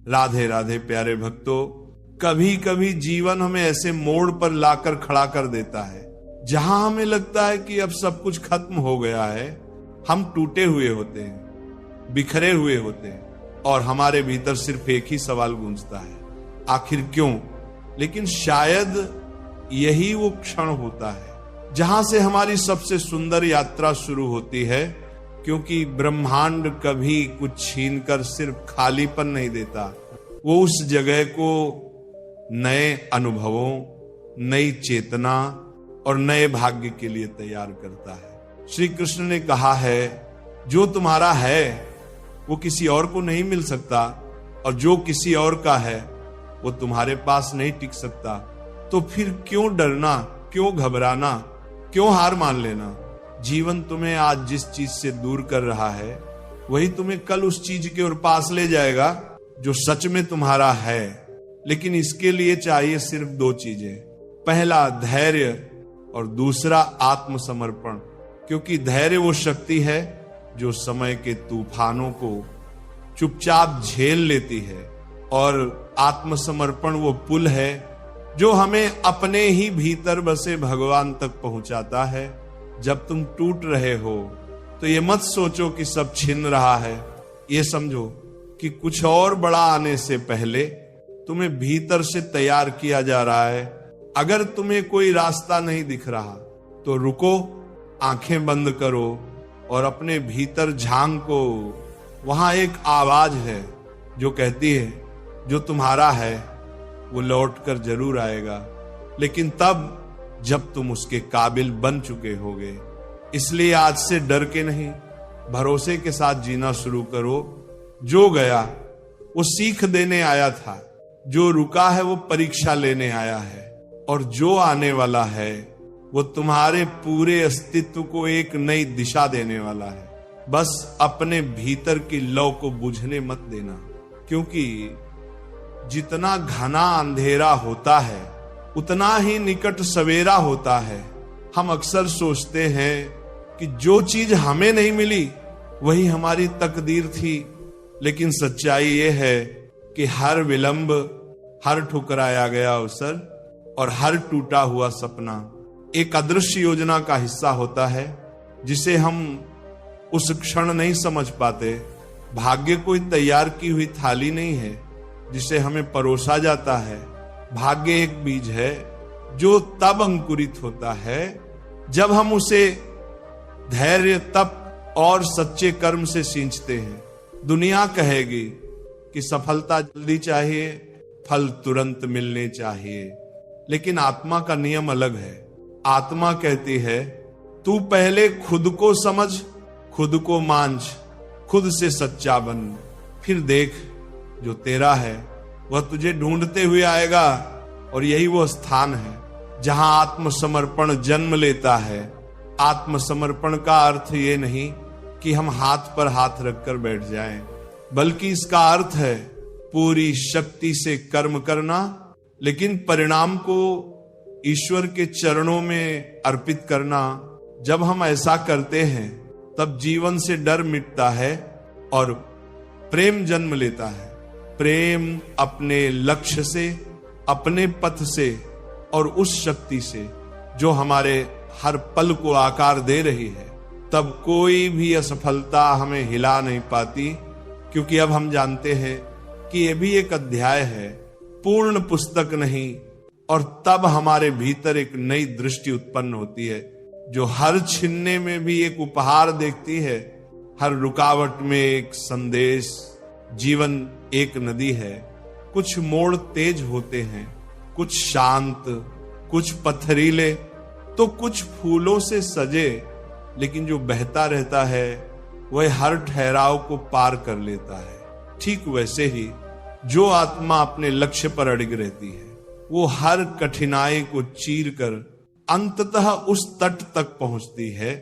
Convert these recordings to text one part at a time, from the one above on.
राधे राधे प्यारे भक्तों, कभी कभी जीवन हमें ऐसे मोड़ पर लाकर खड़ा कर देता है जहां हमें लगता है कि अब सब कुछ खत्म हो गया है। हम टूटे हुए होते हैं, बिखरे हुए होते हैं और हमारे भीतर सिर्फ एक ही सवाल गूंजता है, आखिर क्यों? लेकिन शायद यही वो क्षण होता है जहां से हमारी सबसे सुंदर यात्रा शुरू होती है, क्योंकि ब्रह्मांड कभी कुछ छीनकर सिर्फ खालीपन नहीं देता, वो उस जगह को नए अनुभवों, नई चेतना और नए भाग्य के लिए तैयार करता है। श्री कृष्ण ने कहा है, जो तुम्हारा है वो किसी और को नहीं मिल सकता और जो किसी और का है वो तुम्हारे पास नहीं टिक सकता। तो फिर क्यों डरना, क्यों घबराना, क्यों हार मान लेना? जीवन तुम्हें आज जिस चीज से दूर कर रहा है वही तुम्हें कल उस चीज के और पास ले जाएगा जो सच में तुम्हारा है। लेकिन इसके लिए चाहिए सिर्फ दो चीजें, पहला धैर्य और दूसरा आत्मसमर्पण। क्योंकि धैर्य वो शक्ति है जो समय के तूफानों को चुपचाप झेल लेती है और आत्मसमर्पण वो पुल है जो हमें अपने ही भीतर बसे भगवान तक पहुंचाता है। जब तुम टूट रहे हो तो ये मत सोचो कि सब छिन रहा है, ये समझो कि कुछ और बड़ा आने से पहले तुम्हें भीतर से तैयार किया जा रहा है। अगर तुम्हें कोई रास्ता नहीं दिख रहा तो रुको, आंखें बंद करो और अपने भीतर झांको। वहां एक आवाज है जो कहती है जो तुम्हारा है वो लौट कर जरूर आएगा, लेकिन तब जब तुम उसके काबिल बन चुके होगे। इसलिए आज से डर के नहीं, भरोसे के साथ जीना शुरू करो। जो गया वो सीख देने आया था, जो रुका है वो परीक्षा लेने आया है, और जो आने वाला है वो तुम्हारे पूरे अस्तित्व को एक नई दिशा देने वाला है। बस अपने भीतर की लौ को बुझने मत देना, क्योंकि जितना घना अंधेरा होता है उतना ही निकट सवेरा होता है। हम अक्सर सोचते हैं कि जो चीज हमें नहीं मिली वही हमारी तकदीर थी, लेकिन सच्चाई ये है कि हर विलंब, हर ठुकराया गया अवसर और हर टूटा हुआ सपना एक अदृश्य योजना का हिस्सा होता है जिसे हम उस क्षण नहीं समझ पाते। भाग्य कोई तैयार की हुई थाली नहीं है जिसे हमें परोसा जाता है। भाग्य एक बीज है जो तब अंकुरित होता है जब हम उसे धैर्य, तप और सच्चे कर्म से सींचते हैं। दुनिया कहेगी कि सफलता जल्दी चाहिए, फल तुरंत मिलने चाहिए, लेकिन आत्मा का नियम अलग है। आत्मा कहती है तू पहले खुद को समझ, खुद को मांझ, खुद से सच्चा बन, फिर देख जो तेरा है वह तुझे ढूंढते हुए आएगा। और यही वो स्थान है जहां आत्मसमर्पण जन्म लेता है। आत्मसमर्पण का अर्थ ये नहीं कि हम हाथ पर हाथ रखकर बैठ जाएं, बल्कि इसका अर्थ है पूरी शक्ति से कर्म करना, लेकिन परिणाम को ईश्वर के चरणों में अर्पित करना। जब हम ऐसा करते हैं तब जीवन से डर मिटता है और प्रेम जन्म लेता है। प्रेम अपने लक्ष्य से, अपने पथ से और उस शक्ति से जो हमारे हर पल को आकार दे रही है। तब कोई भी असफलता हमें हिला नहीं पाती, क्योंकि अब हम जानते हैं कि यह भी एक अध्याय है, पूर्ण पुस्तक नहीं। और तब हमारे भीतर एक नई दृष्टि उत्पन्न होती है जो हर छीनने में भी एक उपहार देखती है, हर रुकावट में एक संदेश। जीवन एक नदी है, कुछ मोड़ तेज होते हैं, कुछ शांत, कुछ पथरीले, तो कुछ फूलों से सजे, लेकिन जो बहता रहता है वह हर ठहराव को पार कर लेता है। ठीक वैसे ही जो आत्मा अपने लक्ष्य पर अड़िग रहती है वो हर कठिनाई को चीर कर अंततः उस तट तक पहुंचती है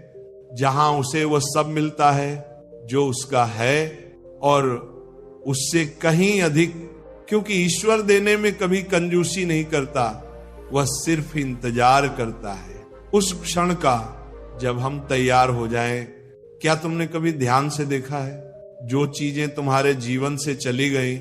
जहां उसे वह सब मिलता है जो उसका है, और उससे कहीं अधिक। क्योंकि ईश्वर देने में कभी कंजूसी नहीं करता, वह सिर्फ इंतजार करता है उस क्षण का जब हम तैयार हो जाएं। क्या तुमने कभी ध्यान से देखा है जो चीजें तुम्हारे जीवन से चली गई